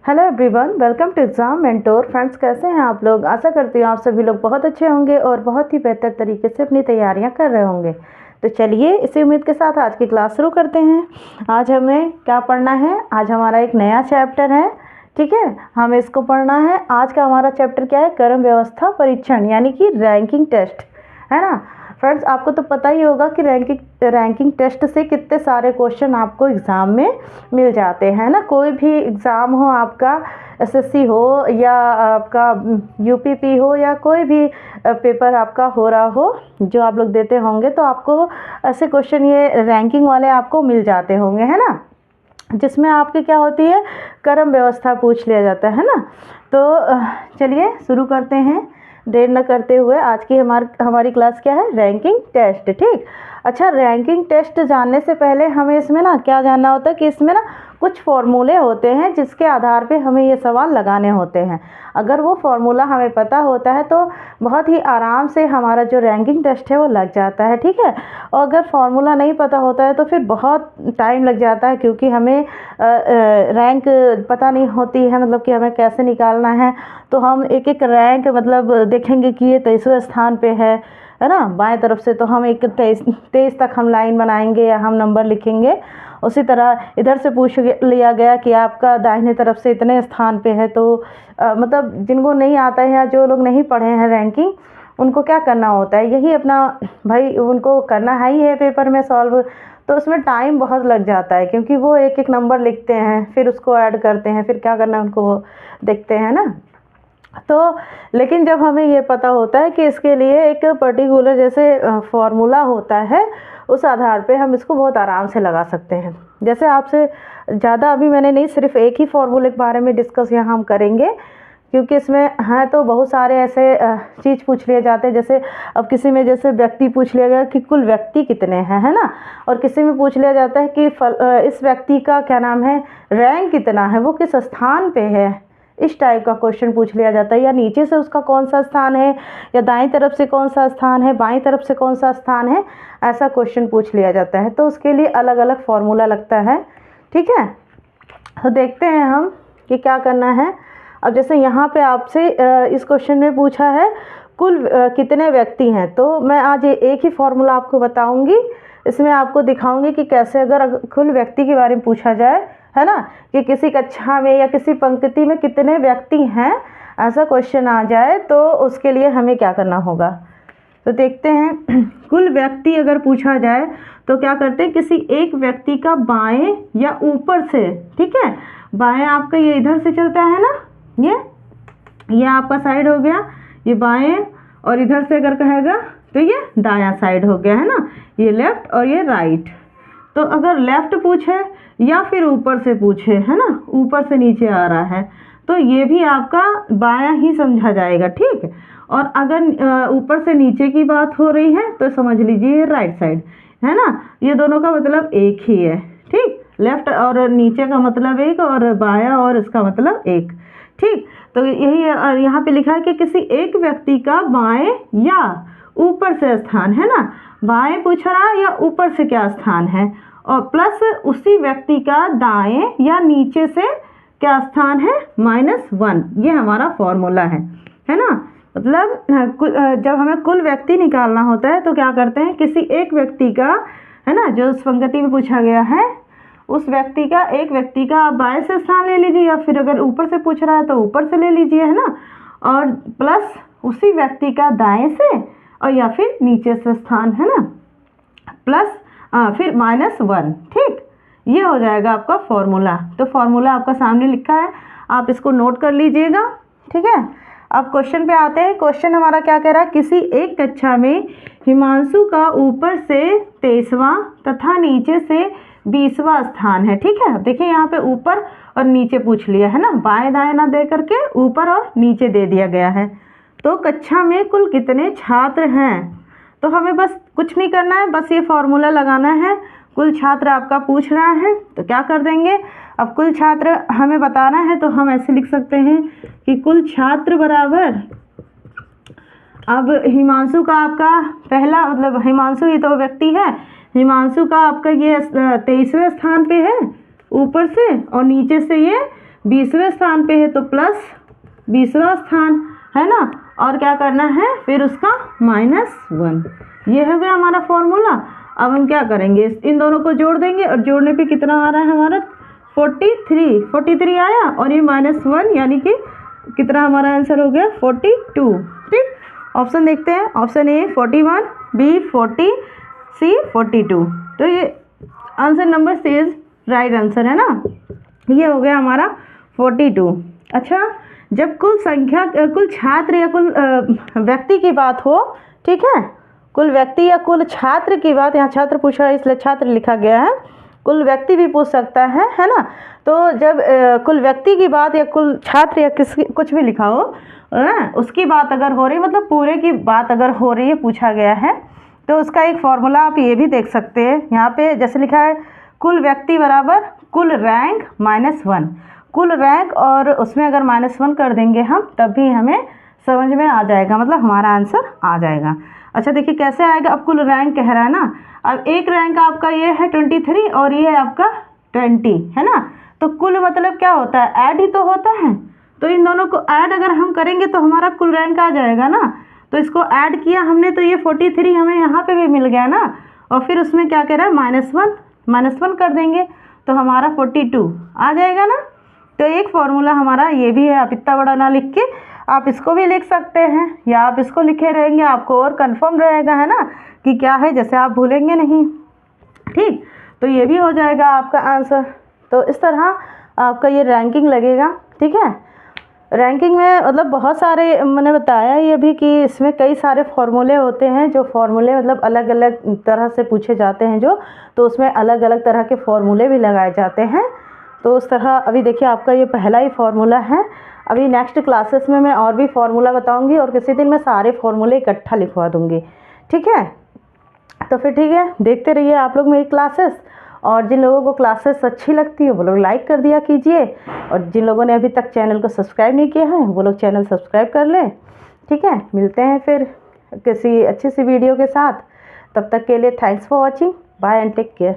Hello everyone, welcome to exam mentor. Friends, कैसे हैं आप लोग? आशा करती हूँ आप सभी लोग बहुत अच्छे होंगे और बहुत ही बेहतर तरीके से अपनी तैयारियां कर रहे होंगे। तो चलिए, इसी उम्मीद के साथ आज की क्लास शुरू करते हैं। आज हमें क्या पढ़ना है? आज हमारा एक नया चैप्टर है, ठीक है। हमें इसको पढ़ना है। आज का हमारा चैप्टर क्या है? कर्म व्यवस्था परीक्षण, यानी कि रैंकिंग टेस्ट, है ना। फ्रेंड्स, आपको तो पता ही होगा कि रैंकिंग टेस्ट से कितने सारे क्वेश्चन आपको एग्ज़ाम में मिल जाते हैं ना। कोई भी एग्ज़ाम हो, आपका एसएससी हो या आपका यूपीपी हो या कोई भी पेपर आपका हो रहा हो जो आप लोग देते होंगे, तो आपको ऐसे क्वेश्चन ये रैंकिंग वाले आपको मिल जाते होंगे, है ना, जिसमें आपकी क्या होती है, कर्म व्यवस्था पूछ लिया जाता है ना। तो चलिए शुरू करते हैं देर न करते हुए। आज की हमारी क्लास क्या है? रैंकिंग टेस्ट, ठीक। अच्छा, रैंकिंग टेस्ट जानने से पहले हमें इसमें ना क्या जानना होता है कि इसमें ना कुछ फॉर्मूले होते हैं जिसके आधार पे हमें ये सवाल लगाने होते हैं। अगर वो फार्मूला हमें पता होता है तो बहुत ही आराम से हमारा जो रैंकिंग टेस्ट है वो लग जाता है, ठीक है। और अगर फार्मूला नहीं पता होता है तो फिर बहुत टाइम लग जाता है, क्योंकि हमें रैंक पता नहीं होती है, मतलब कि हमें कैसे निकालना है। तो हम एक एक रैंक मतलब देखेंगे कि ये 23वें स्थान पे है ना, बाएं तरफ से। तो हम एक 23 तक हम लाइन बनाएंगे या हम नंबर लिखेंगे। उसी तरह इधर से पूछ लिया गया कि आपका दाहिने तरफ से इतने स्थान पे है। तो मतलब जिनको नहीं आता है या जो लोग नहीं पढ़े हैं रैंकिंग, उनको क्या करना होता है, यही अपना भाई उनको करना है ही है पेपर में सॉल्व। तो उसमें टाइम बहुत लग जाता है, क्योंकि वो एक एक नंबर लिखते हैं, फिर उसको ऐड करते हैं, फिर क्या करना है उनको वो देखते हैं ना। तो लेकिन जब हमें ये पता होता है कि इसके लिए एक पर्टिकुलर जैसे फार्मूला होता है, उस आधार पे हम इसको बहुत आराम से लगा सकते हैं। जैसे आपसे ज़्यादा अभी मैंने नहीं, सिर्फ एक ही फार्मूले के बारे में डिस्कस यहाँ हम करेंगे, क्योंकि इसमें हैं तो बहुत सारे ऐसे चीज़ पूछ लिए जाते हैं। जैसे अब किसी में जैसे व्यक्ति पूछ लिया गया कि कुल व्यक्ति कितने हैं, है ना। और किसी में पूछ लिया जाता है कि इस व्यक्ति का क्या नाम है, रैंक कितना है, वो किस स्थान पे है। इस टाइप का क्वेश्चन पूछ लिया जाता है। या नीचे से उसका कौन सा स्थान है, या दाईं तरफ से कौन सा स्थान है, बाईं तरफ से कौन सा स्थान है, ऐसा क्वेश्चन पूछ लिया जाता है। तो उसके लिए अलग अलग फार्मूला लगता है, ठीक है। तो देखते हैं हम कि क्या करना है। अब जैसे यहाँ पे आपसे इस क्वेश्चन में पूछा है कुल कितने व्यक्ति हैं, तो मैं आज एक ही फार्मूला आपको बताऊंगी। इसमें आपको दिखाऊंगी कि कैसे अगर कुल व्यक्ति के बारे में पूछा जाए, है ना, कि किसी कक्षा में या किसी पंक्ति में कितने व्यक्ति हैं, ऐसा क्वेश्चन आ जाए तो उसके लिए हमें क्या करना होगा। तो देखते हैं कुल व्यक्ति अगर पूछा जाए तो क्या करते हैं, किसी एक व्यक्ति का बाएं या ऊपर से, ठीक है, बाएं आपका ये इधर से चलता है ना, ये आपका साइड हो गया, ये बाएं, और इधर से अगर कहेगा तो ये दायां साइड हो गया, है ना, ये लेफ्ट और ये राइट। तो अगर लेफ्ट पूछे या फिर ऊपर से पूछे, है ना, ऊपर से नीचे आ रहा है, तो ये भी आपका बायां ही समझा जाएगा, ठीक। और अगर ऊपर से नीचे की बात हो रही है तो समझ लीजिए ये राइट साइड, है ना। ये दोनों का मतलब एक ही है, ठीक। लेफ्ट और नीचे का मतलब एक, और बायां और इसका मतलब एक, ठीक। तो यही यहाँ पे लिखा है कि किसी एक व्यक्ति का बाएं या ऊपर से स्थान, है ना, बाएं पूछ रहा है या ऊपर से क्या स्थान है, और प्लस उसी व्यक्ति का दाएं या नीचे से क्या स्थान है, -1। ये हमारा फॉर्मूला है ना। मतलब जब हमें कुल व्यक्ति निकालना होता है तो क्या करते हैं, किसी एक व्यक्ति का, है ना, जो उस पंक्ति में पूछा गया है, उस व्यक्ति का, एक व्यक्ति का आप बाएं से स्थान ले लीजिए, या फिर अगर ऊपर से पूछ रहा है तो ऊपर से ले लीजिए, है ना, और प्लस उसी व्यक्ति का दाएं से और या फिर नीचे से स्थान, है ना, प्लस फिर -1, ठीक। ये हो जाएगा आपका फॉर्मूला। तो फॉर्मूला आपका सामने लिखा है, आप इसको नोट कर लीजिएगा, ठीक है। अब क्वेश्चन पे आते हैं। क्वेश्चन हमारा क्या कह रहा है, किसी एक कक्षा में हिमांशु का ऊपर से 23वां तथा नीचे से 20वां स्थान है, ठीक है। देखिए यहाँ पे ऊपर और नीचे पूछ लिया है ना, बाएं दाएं ना दे करके ऊपर और नीचे दे दिया गया है। तो कक्षा में कुल कितने छात्र हैं, तो हमें बस कुछ नहीं करना है, बस ये फॉर्मूला लगाना है। कुल छात्र आपका पूछ रहा है तो क्या कर देंगे, अब कुल छात्र हमें बताना है तो हम ऐसे लिख सकते हैं कि कुल छात्र बराबर, अब हिमांशु का आपका पहला, मतलब हिमांशु ही तो व्यक्ति है, हिमांशु का आपका ये 23वें स्थान पे है ऊपर से, और नीचे से ये 20वें स्थान पे है तो प्लस 20वां स्थान है ना, और क्या करना है फिर उसका -1। ये हो गया हमारा फॉर्मूला। अब हम क्या करेंगे, इन दोनों को जोड़ देंगे और जोड़ने पे कितना आ रहा है हमारा 43 आया, और ये -1 यानी कि कितना हमारा आंसर हो गया 42। ठीक, ऑप्शन देखते हैं। Option A 41, B 40, C 42। तो ये answer number C is right answer है ना। ये हो गया हमारा 42। अच्छा, जब कुल संख्या, कुल छात्र या कुल व्यक्ति की बात हो, ठीक है, कुल व्यक्ति या कुल छात्र की बात, यहाँ छात्र पूछा है इसलिए छात्र लिखा गया है, कुल व्यक्ति भी पूछ सकता है ना। तो जब कुल व्यक्ति की बात या कुल छात्र या किसी कुछ भी लिखा हो, उसकी बात अगर हो रही, मतलब पूरे की बात अगर हो रही है, पूछा गया है, तो उसका एक फॉर्मूला आप ये भी देख सकते हैं। यहाँ पे जैसे लिखा है कुल व्यक्ति बराबर कुल रैंक -1, कुल रैंक, और उसमें अगर -1 कर देंगे हम, तब भी हमें समझ में आ जाएगा, मतलब हमारा आंसर आ जाएगा। अच्छा देखिए कैसे आएगा, अब कुल रैंक कह रहा है ना, अब एक रैंक आपका ये है 23 और ये है आपका 20 है ना, तो कुल मतलब क्या होता है, ऐड ही तो होता है। तो इन दोनों को ऐड अगर हम करेंगे तो हमारा कुल रैंक आ जाएगा ना। तो इसको ऐड किया हमने तो ये 43 हमें यहाँ पे भी मिल गया ना, और फिर उसमें क्या कह रहा है -1 कर देंगे तो हमारा 42 आ जाएगा ना। तो एक फॉर्मूला हमारा ये भी है, आप इतना बड़ा ना लिख के आप इसको भी लिख सकते हैं, या आप इसको लिखे रहेंगे आपको और कंफर्म रहेगा है ना कि क्या है, जैसे आप भूलेंगे नहीं। ठीक, तो ये भी हो जाएगा आपका आंसर। तो इस तरह आपका ये रैंकिंग लगेगा। ठीक है, रैंकिंग में मतलब बहुत सारे, मैंने बताया ये भी कि इसमें कई सारे फार्मूले होते हैं, जो फार्मूले मतलब अलग अलग तरह से पूछे जाते हैं जो, तो उसमें अलग अलग तरह के फार्मूले भी लगाए जाते हैं। तो उस तरह अभी देखिए आपका ये पहला ही फार्मूला है। अभी नेक्स्ट क्लासेस में मैं और भी फार्मूला बताऊंगी, और किसी दिन मैं सारे फार्मूले इकट्ठा लिखवा दूंगी। ठीक है, तो फिर ठीक है, देखते रहिए आप लोग मेरी क्लासेस, और जिन लोगों को क्लासेस अच्छी लगती है वो लोग लाइक कर दिया कीजिए, और जिन लोगों ने अभी तक चैनल को सब्सक्राइब नहीं किया है वो लोग चैनल सब्सक्राइब कर लें। ठीक है, मिलते हैं फिर किसी अच्छी सी वीडियो के साथ। तब तक के लिए thanks for watching, bye and take care.